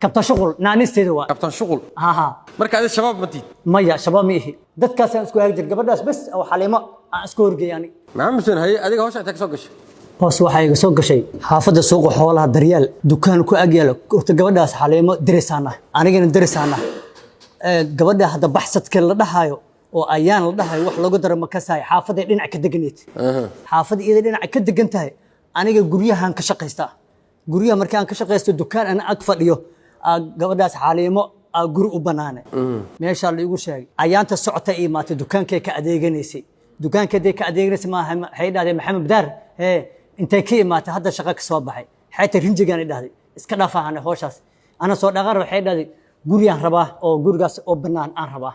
كابتن شغل نانيستيدا waa كابتن شغل ها marka aad shabaab ma tiid maya shabaab miihi dadkaas aan isku haagdir gabadhaas bas oo xalimo aan isku horgeeyani maxamed hay adiga hawsha inta ka soo gashay hoos waxa iga soo gashay xaafada suuqa xoolaha Daryeel dukaan ku ag yaalo horta gabadhaas xalimo dirisaana anigana dirisaana gabadha hadda baxsadka la dhahayo oo ayaan la dhahayo wax lagu daro ma ka saay xaafada dhinac ka deganeed xaafada iyada dhinac ka degan tahay aniga guryahan ka shaqeystaa guryaha markaan ka shaqeysto dukaan aan ag fadhiyo gabadhaas xalimo guri u banaanay meesha la igu sheegay ayaanta socota ee maanta dukaankay ka adeeganaysay dukaankeedii ka adeeganaysay ma hay dhahday maxamed badaar intay ka imaatay hadda shaqo ka soo baxay xayta rinjigan ay dhahday iska dhaafahana hooshas ana soo dhaqar waxay dhahday guriyaan rabaa oo gurigaas oo banaan aan rabaa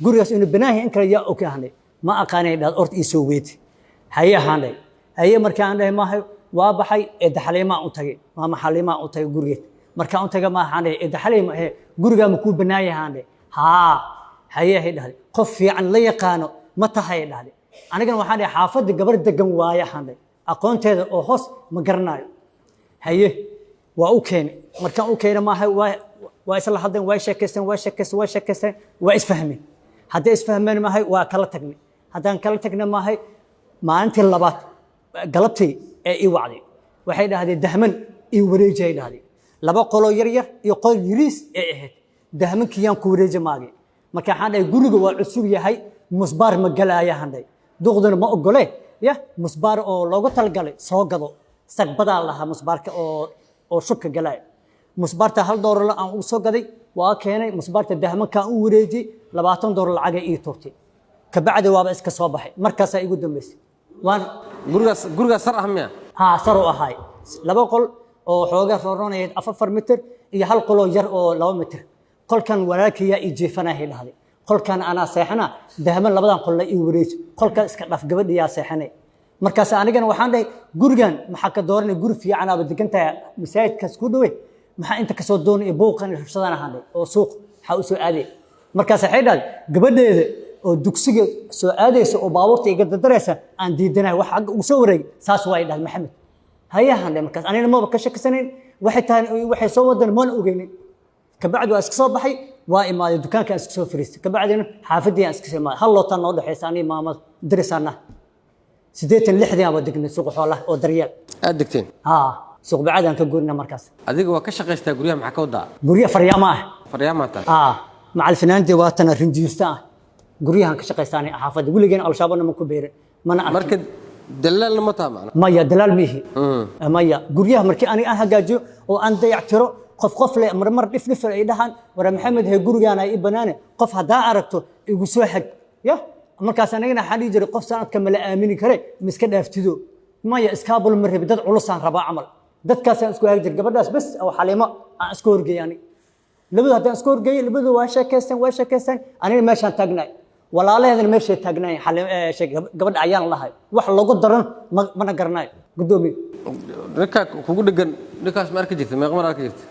gurigaas inuu banaahi in kale yaa ogaanay ma aqaanay dhahday orta ii soo weeti hayahanay haye markaan dhahay maahay waa baxay ee xalimo u tagay maama xalimo u tagay gurigeed markaan u tagay ma ahaanay ee xalimo guriga ma ku banaayahaanay haye dhahday qof fiican la yaqaano ma tahay dhahday anigana waxaan dhahay xaafada gabar degan waayahaanay aqoonteeda oo hoos ma garanayo haye waa u keenay markaan u keenay maahay waa isla hadeen waa sheekaysteen waa isfahmeen hadda isfahmeen maahay waa kala tagnay haddaan kala tagnay maahay maalintii labaad galabtii ee ii wacday waxay dhahdeen dahman ii wareejay dhahdeen laba qolo yar yar iyo qol yiriis ee ahayd dahmankiyaan ku wareejay maagay marka waxaan dhahay guriga waa cusub yahay musbaar ma galaya handay duqdana ma ogole ya musbaar oo loogu talgalay soo gado sagbada laha musbaarka oo shubka galay musbaarta $1 aan u soo gaday waa keenay musbaarta dahmanka u wareejay $20 lacag ay ii toortay ka bacdi waaba iska soo baxay markaas ay igu dambeysay waan gurigaas sar ah miya sar u ahay laba qol oo xoogaa roonayay 4 mitir iyo hal qol oo yar oo 2 mitir qolkan walaalkiya ii jeefanahay dhahday qolkan ana seexana dahman labadan qol la ii wareej qolka iska dhaf gabadhiya seexanay markaas anigana waxaan dhahay gurigan maxaa ka dooranay guri fiican aad degantahay masaajidkaas ku dhawe maxaa inta ka soo doonay buuqan rabsadaan ahaanay oo suuq waxa u soo aaday markaas waxay dhahay gabadheeda oo dugsiga soo aadaysa oo baabuurta iga dadaraysa aan diidanahay wax xaq ugu soo wareeg saas waa dhahay maxamed hayahan markaas anina ma ka shakisanayn waxay soo wadan ma ogeynay ka bacdi waa iska soo baxay waa imaaday dukaanka iska soo fariistay ka bacdina xaafadii iska soo imaaday hal lootan noo dhaxaysa ani maamad dirisaana 86 aan degnay suuq xoolaha oo Daryeel aad degteen suuq bacadaan ka goorna markaas adiga waa ka shaqeystaa guryaha maxaa ka wadaa guryaha faryaama ta macal finaantii waa tan rinjiista guryahan ka shaqeystaanay xaafada wiligeena al-shabaabna ma ku beerin mana marka dalaal ma taa macna maya dalaal mihi maya guryaha markii ani aan hagaajiyo oo aan dayactiro qof le mar dhif ay dhahan wara maxamed hay gurigaan ay banaane qof hadaa aragto igu soo xag ya markaas anigana xadii jiray qof sanadka ma la aamini kare miska dhaaftido maya iskaabul marib dad culusaan raba amal dadkaas aan isku haagdir gabadhaas bas oo xalimo aan isku horgeeyani labada hadaan isku horgeeyay labada waa sheekaystaan aniga meeshaan taagnay walaalaheedana meesha taagnay gabadha ayaan lahay wax lagu daran mana garanayo gudoomiye ninka kugu dhagan ninkaas ma arki jirtay meeq mar arki jirtay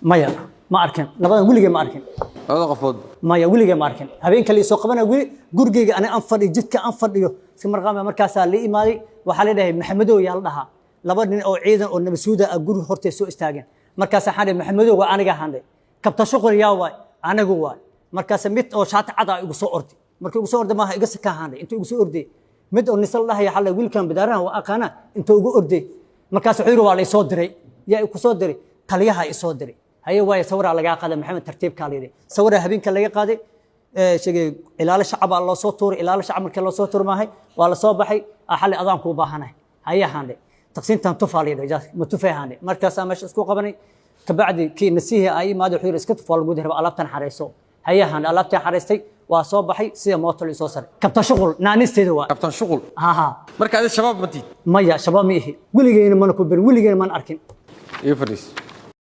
maya ma arkin labadan wiligay ma arkin labada qofood maya wiligay ma arkin habeen kale soo qabana gurigeyga ana aan fadhiyo jidka aan fadhiyo si marqaama markaas la imaaday waxa la dhahay maxamedow yaa la dhahaa laba nin oo ciidan oo nabasuuda guri hortay soo istaageen markaas waxaan dhahay maxamedow waa aniga haanday kabta shaqo yaa waay anigu waay markaas mid oo shaati cad ah igu soo orday markii ugu soo orday ma iga sakahaanay inta igu soo orday mid oo nisal dhahay xalay wiilkan badaaraha waa aqaana inta ugu orday markaas wuxuu yiri waa la soo diray yaa ku soo diray taliyaha i soo diray haye way sawira laga qaaday maxamed tartiibka leeyahay sawira habeenka laga qaaday sheegay ilaala shacab loo soo tuuray ilaala shacab markii loo soo turmaahay waa la soo baxay xalay adaan ku baahanahay haye haanday taqsiintan tufaaliyo jaas ma tufaahane markaas meesha isku qabanay ka bacdi kii nasiihi ay maad wuxuu iska tufaal guud raba alaabtan xareyso haye haan alaabtan xareystay waa soo baxay sida mootul soo saray kabtan shaqul naanisteeda waa kabtan shaqul marka aad shabaab ma tiid maya shabaab mihi wiligeena ma ku bir wiligeena ma arkin iyo fariis